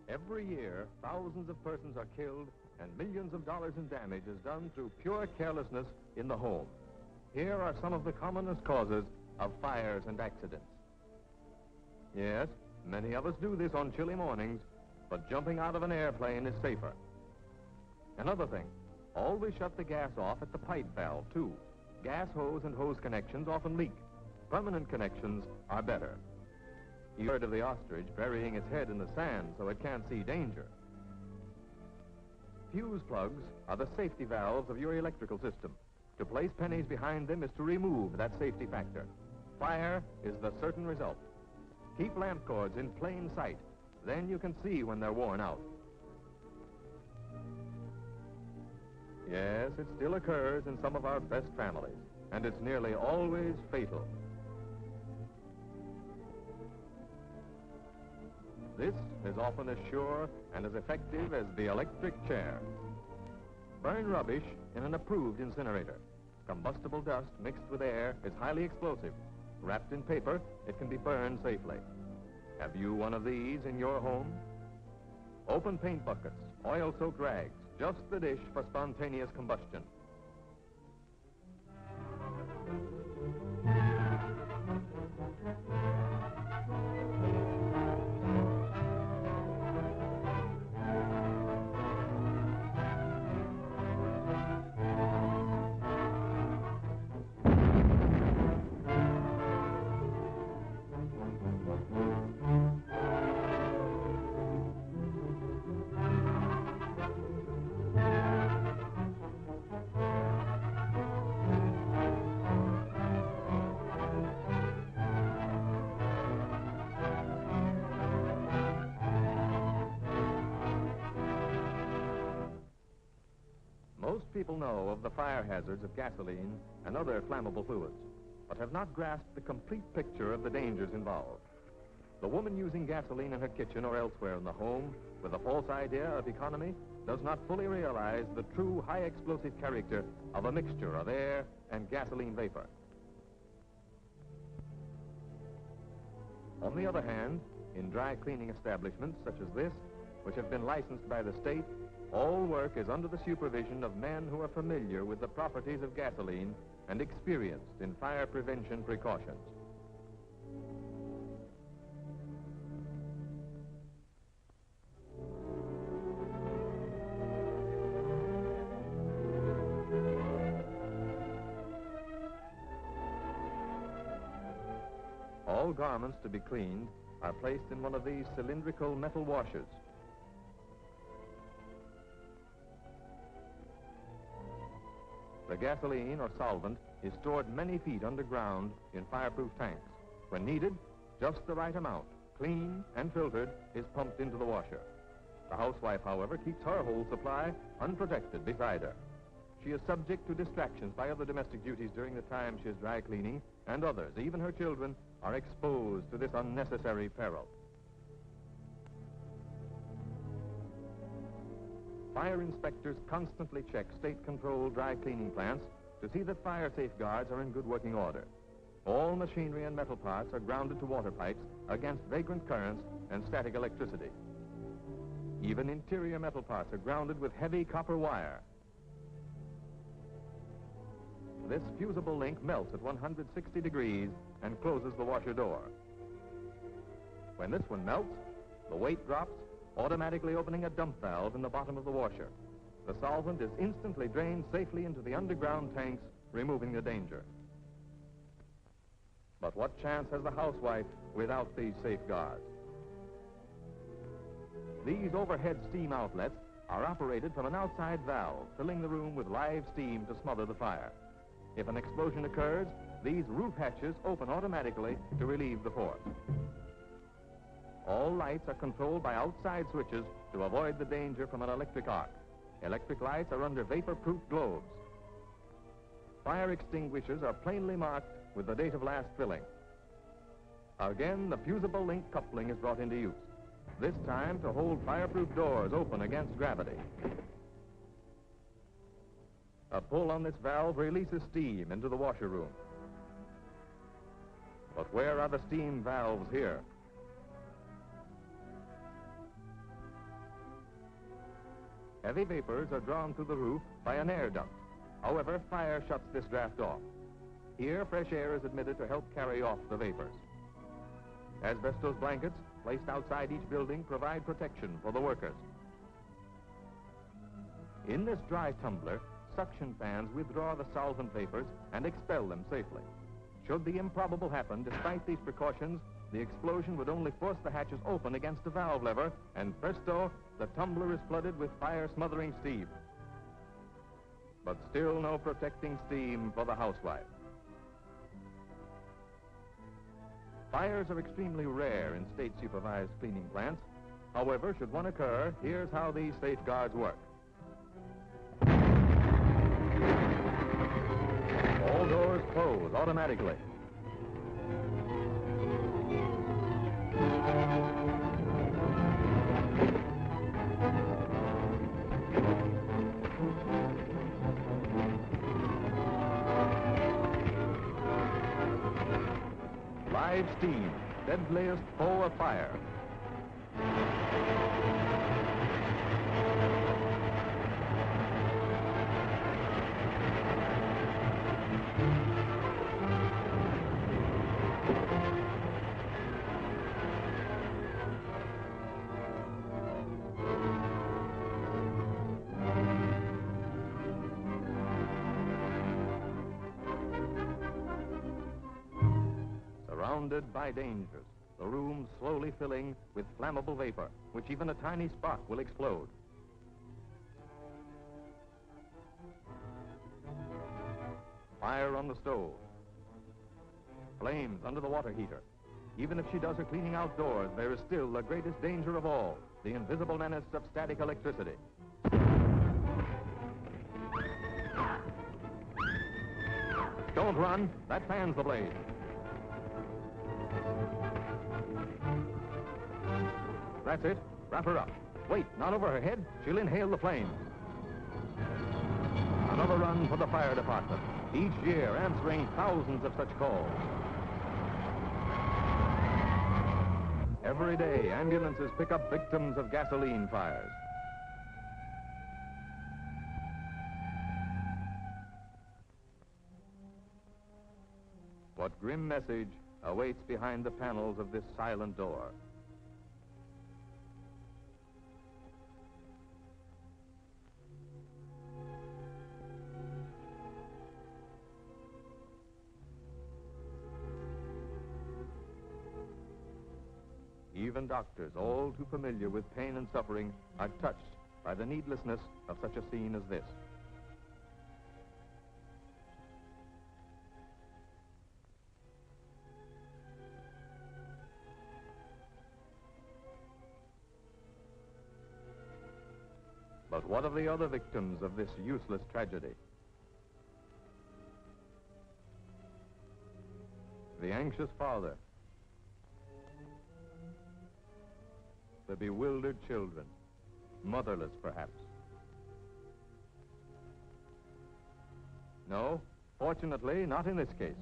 Every year, thousands of persons are killed and millions of dollars in damage is done through pure carelessness in the home. Here are some of the commonest causes of fires and accidents. Yes, many of us do this on chilly mornings, but jumping out of an airplane is safer. Another thing, always shut the gas off at the pipe valve, too. Gas hose and hose connections often leak. Permanent connections are better. You heard of the ostrich burying its head in the sand so it can't see danger. Fuse plugs are the safety valves of your electrical system. To place pennies behind them is to remove that safety factor. Fire is the certain result. Keep lamp cords in plain sight. Then you can see when they're worn out. Yes, it still occurs in some of our best families, and it's nearly always fatal. This is often as sure and as effective as the electric chair. Burn rubbish in an approved incinerator. Combustible dust mixed with air is highly explosive. Wrapped in paper, it can be burned safely. Have you one of these in your home? Open paint buckets, oil-soaked rags, just the dish for spontaneous combustion. Most people know of the fire hazards of gasoline and other flammable fluids, but have not grasped the complete picture of the dangers involved. The woman using gasoline in her kitchen or elsewhere in the home with a false idea of economy does not fully realize the true high explosive character of a mixture of air and gasoline vapor. On the other hand, in dry cleaning establishments such as this, which have been licensed by the state, all work is under the supervision of men who are familiar with the properties of gasoline and experienced in fire prevention precautions. All garments to be cleaned are placed in one of these cylindrical metal washers. The gasoline or solvent is stored many feet underground in fireproof tanks. When needed, just the right amount, clean and filtered, is pumped into the washer. The housewife, however, keeps her whole supply unprotected beside her. She is subject to distractions by other domestic duties during the time she is dry cleaning, and others, even her children, are exposed to this unnecessary peril. Fire inspectors constantly check state-controlled dry cleaning plants to see that fire safeguards are in good working order. All machinery and metal parts are grounded to water pipes against vagrant currents and static electricity. Even interior metal parts are grounded with heavy copper wire. This fusible link melts at 160 degrees and closes the washer door. When this one melts, the weight drops, automatically opening a dump valve in the bottom of the washer. The solvent is instantly drained safely into the underground tanks, removing the danger. But what chance has the housewife without these safeguards? These overhead steam outlets are operated from an outside valve, filling the room with live steam to smother the fire. If an explosion occurs, these roof hatches open automatically to relieve the force. All lights are controlled by outside switches to avoid the danger from an electric arc. Electric lights are under vapor-proof globes. Fire extinguishers are plainly marked with the date of last filling. Again, the fusible link coupling is brought into use, this time to hold fireproof doors open against gravity. A pull on this valve releases steam into the washer room. But where are the steam valves here? Heavy vapors are drawn through the roof by an air duct. However, fire shuts this draft off. Here, fresh air is admitted to help carry off the vapors. Asbestos blankets placed outside each building provide protection for the workers. In this dry tumbler, suction fans withdraw the solvent vapors and expel them safely. Should the improbable happen, despite these precautions, the explosion would only force the hatches open against the valve lever, and presto, the tumbler is flooded with fire-smothering steam. But still no protecting steam for the housewife. Fires are extremely rare in state-supervised cleaning plants. However, should one occur, here's how these safeguards work. All doors close automatically. Live steam, deadliest foe of fire. Surrounded by dangers, the room slowly filling with flammable vapor, which even a tiny spark will explode. Fire on the stove. Flames under the water heater. Even if she does her cleaning outdoors, there is still the greatest danger of all, the invisible menace of static electricity. Don't run, that fans the blaze. That's it. Wrap her up. Wait, not over her head. She'll inhale the flames. Another run for the fire department, each year answering thousands of such calls. Every day, ambulances pick up victims of gasoline fires. What grim message awaits behind the panels of this silent door? Even doctors, all too familiar with pain and suffering, are touched by the needlessness of such a scene as this. But what of the other victims of this useless tragedy? The anxious father, the bewildered children, motherless perhaps. No, fortunately, not in this case,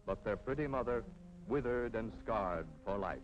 but their pretty mother, withered and scarred for life.